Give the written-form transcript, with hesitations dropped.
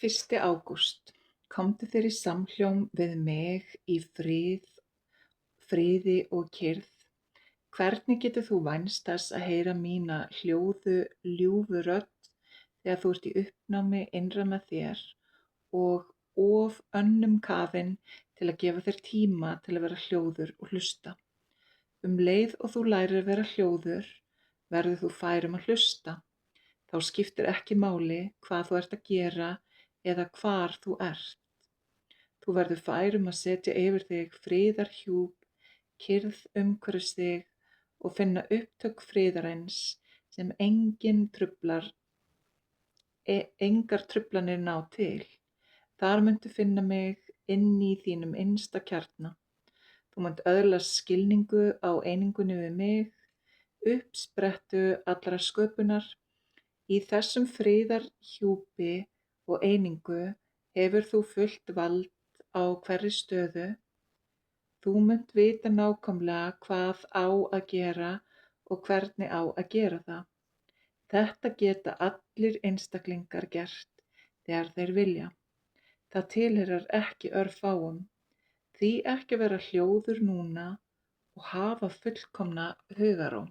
1. ágúst. Komdu þér í samhljóm við mig í friði og kyrrð. Hvernig getur þú vænst þess að heyra mína hljóðu, ljúfu rödd þegar þú ert í uppnámi innra með þér og of önnum kafin til að gefa þér tíma til að vera hljóður og hlusta? Leið og þú lærir að vera hljóður, verður þú fær að hlusta. Þá skiptir ekki máli hvað þú ert að gera eða hvar þú ert. Þú verður fær að setja yfir þig friðarhjúp, kyrrð umhverfis þig og finna upptök friðarins sem engar truflanir ná til. Þar muntu finna mig inni í þínum innsta kjarna. Þú munt öðlast skilningu á einingunni við mig, uppsprettu allrar sköpunar. Í þessum friðarhjúpi og einingu hefur þú fullt vald á hverri stöðu. Þú munt vita nákvæmlega hvað á að gera og hvernig á að gera það. Þetta geta allir einstaklingar gert þegar þeir vilja. Það tilheyrir ekki örfáum. Því ekki að vera hljóður núna og hafa fullkomna hugarró.